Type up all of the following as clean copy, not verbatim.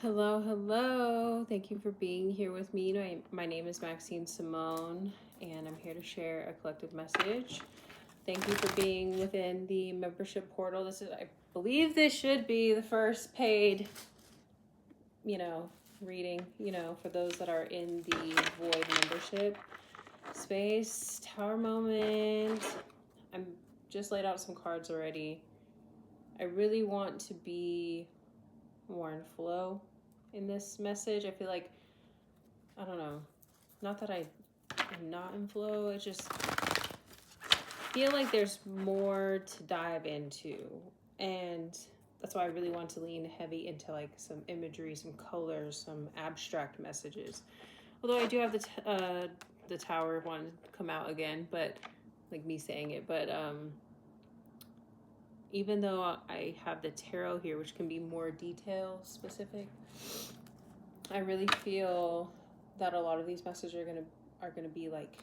Hello, hello. Thank you for being here with me. My name is Maxine Simone, and I'm here to share a collective message. Thank you for being within the membership portal. I believe this should be the first paid, reading, for those that are in the Void membership space. Tower moment. I'm just laid out some cards already. I really want to be more in flow in this message. I feel like, I don't know, not that I am not in flow, it's just feel like there's more to dive into. And that's why I really want to lean heavy into like some imagery, some colors, some abstract messages. Although I do have the tower one come out again, but like me saying it, but even though I have the tarot here, which can be more detail specific, I really feel that a lot of these messages are gonna be like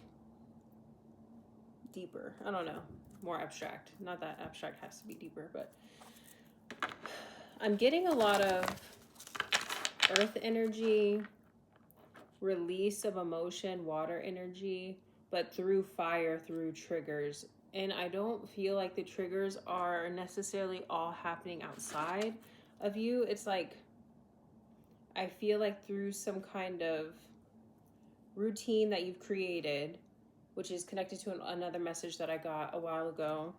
deeper. I don't know, more abstract. Not that abstract has to be deeper, but I'm getting a lot of earth energy, release of emotion, water energy, but through fire, through triggers. And I don't feel like the triggers are necessarily all happening outside of you. It's like I feel like through some kind of routine that you've created, which is connected to another message that I got a while ago,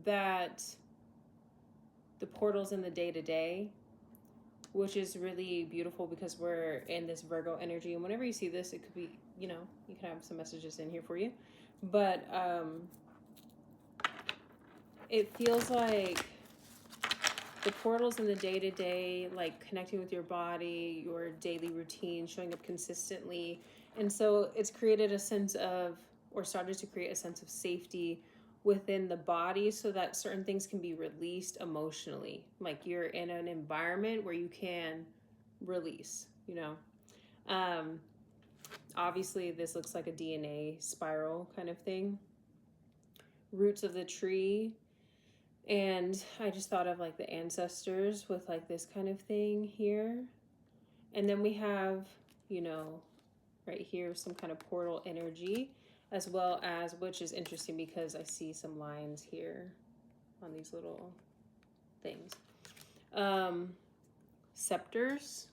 that the portals in the day-to-day, which is really beautiful because we're in this Virgo energy. And whenever you see this, it could be, you can have some messages in here for you. But it feels like the portals in the day-to-day, like connecting with your body, your daily routine, showing up consistently. And so it's created a sense of, or started to create a sense of safety within the body so that certain things can be released emotionally. Like you're in an environment where you can release, Obviously, this looks like a DNA spiral kind of thing. Roots of the tree. And I just thought of like the ancestors with like this kind of thing here. And then we have, right here, some kind of portal energy, as well as, which is interesting because I see some lines here on these little things. Scepters,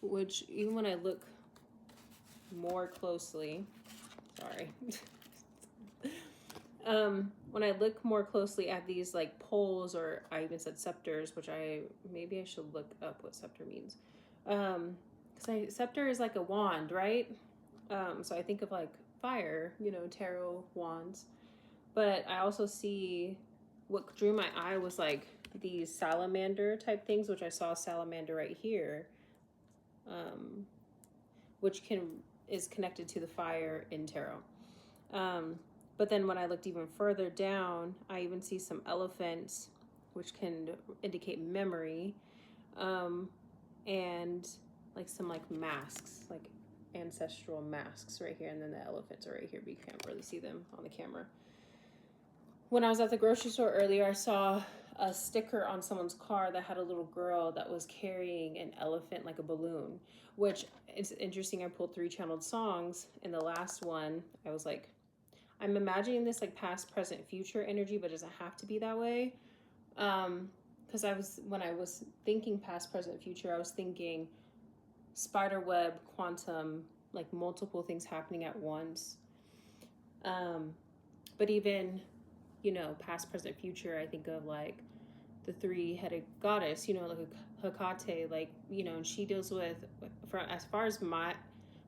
which even when I look more closely, sorry. When I look more closely at these like poles, or I even said scepters, which maybe I should look up what scepter means. Because scepter is like a wand, right? So I think of like fire, tarot wands. But I also see what drew my eye was like these salamander type things, which I saw salamander right here, which is connected to the fire in tarot. But then when I looked even further down, I even see some elephants, which can indicate memory, and like some like masks, like ancestral masks right here. And then the elephants are right here, but you can't really see them on the camera. When I was at the grocery store earlier, I saw a sticker on someone's car that had a little girl that was carrying an elephant like a balloon, which is interesting. I pulled 3 channeled songs. In the last one, I was like, I'm imagining this like past, present, future energy, but it doesn't have to be that way. Because when I was thinking past, present, future, I was thinking spider web, quantum, like multiple things happening at once. But even, past, present, future, I think of like the 3-headed goddess, like a Hecate, like, and she deals with, as far as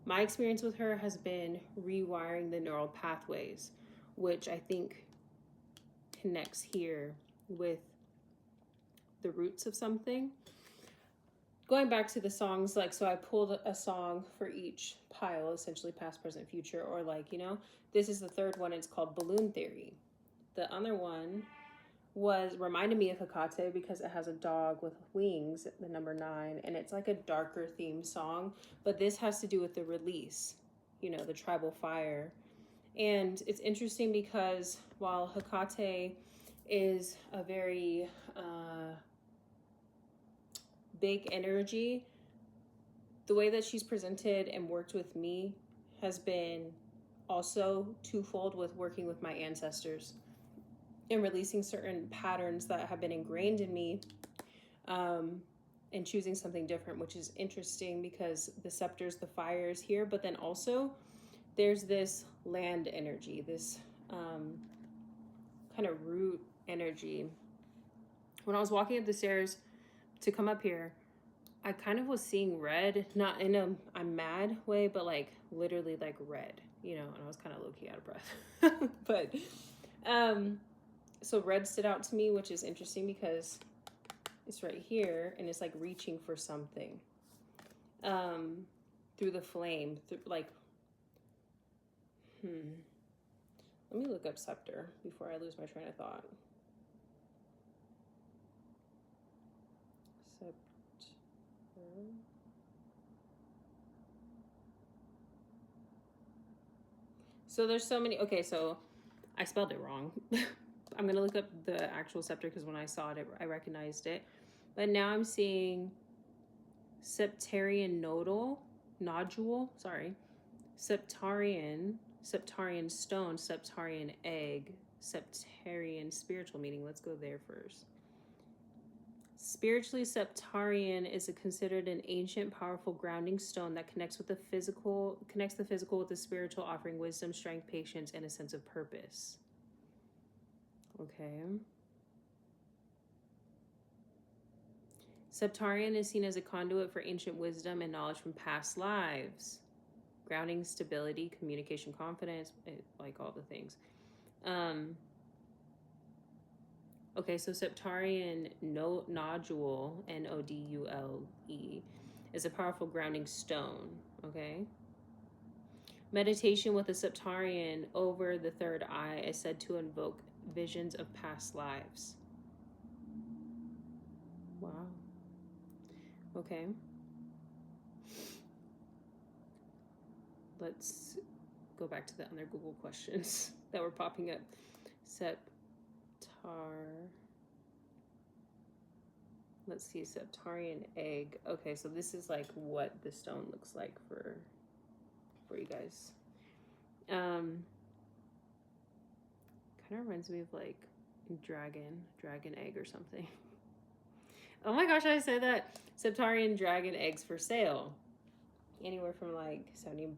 my experience with her has been rewiring the neural pathways, which I think connects here with the roots of something. Going back to the songs, like, so I pulled a song for each pile, essentially past, present, future, or like, this is the 3rd one. It's called Balloon Theory. The other one reminded me of Hecate because it has a dog with wings, the number 9, and it's like a darker themed song, but this has to do with the release, the tribal fire. And it's interesting because while Hecate is a very big energy. The way that she's presented and worked with me has been also twofold, with working with my ancestors and releasing certain patterns that have been ingrained in me, and choosing something different, which is interesting because the scepter's the fire is here, but then also there's this land energy, this kind of root energy. When I was walking up the stairs to come up here, I kind of was seeing red, not in a I'm mad way, but like literally like red, you know, and I was kind of low-key out of breath. But so red stood out to me, which is interesting because it's right here and it's like reaching for something through the flame, through like let me look up scepter before I lose my train of thought. Scepter. So there's so many. Okay, so I spelled it wrong. I'm gonna look up the actual scepter because when I saw it, I recognized it. But now I'm seeing septarian nodule, sorry, septarian stone, septarian egg, septarian spiritual meaning. Let's go there first. Spiritually, septarian is considered an ancient, powerful grounding stone that connects the physical with the spiritual, offering wisdom, strength, patience, and a sense of purpose. Okay. Septarian is seen as a conduit for ancient wisdom and knowledge from past lives, grounding stability, communication, confidence, like all the things. Okay, so septarian nodule, Nodule, is a powerful grounding stone, okay? Meditation with a septarian over the third eye is said to invoke visions of past lives. Wow. Okay. Let's go back to the other Google questions that were popping up. Let's see, septarian egg. Okay, so this is like what the stone looks like for you guys. Kind of reminds me of like dragon egg or something. Oh my gosh, I said that. Septarian dragon eggs for sale. Anywhere from like 70,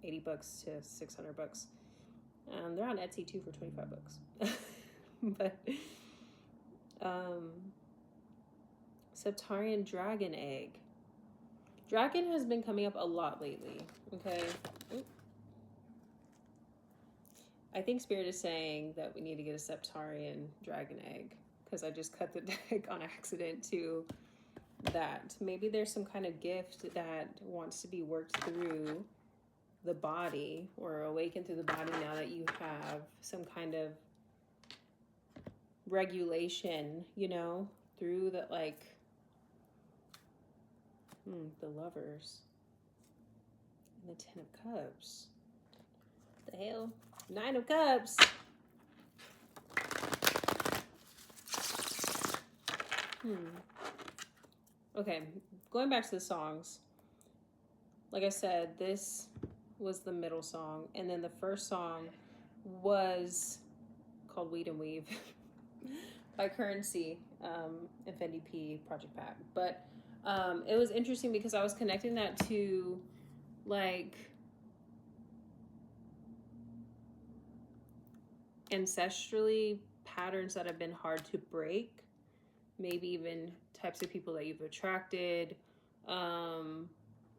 80 bucks to 600 bucks. They're on Etsy too for 25 bucks. But septarian dragon egg. Dragon has been coming up a lot lately. Okay. Oop. I think Spirit is saying that we need to get a septarian dragon egg because I just cut the deck on accident to that. Maybe there's some kind of gift that wants to be worked through the body or awakened through the body now that you have some kind of regulation, you know, through the like the Lovers and the 10 of Cups. What the hell? 9 of Cups. Okay, going back to the songs. Like I said, this was the middle song, and then the first song was called Weed and Weave by Currency, and Fendi P, Project Pat. But it was interesting because I was connecting that to like ancestrally patterns that have been hard to break, maybe even types of people that you've attracted.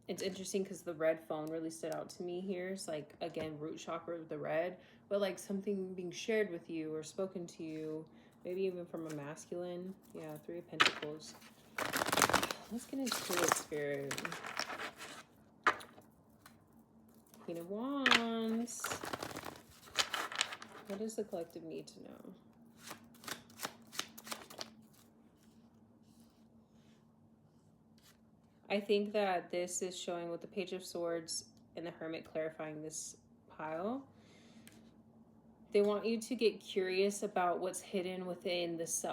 It's interesting because the red phone really stood out to me here. It's like, again, root chakra of the red, but like something being shared with you or spoken to you, maybe even from a masculine. Yeah, 3 of Pentacles. Let's get into it, Spirit. Queen of Wands. What does the collective need to know? I think that this is showing with the Page of Swords and the Hermit clarifying this pile. They want you to get curious about what's hidden within the self.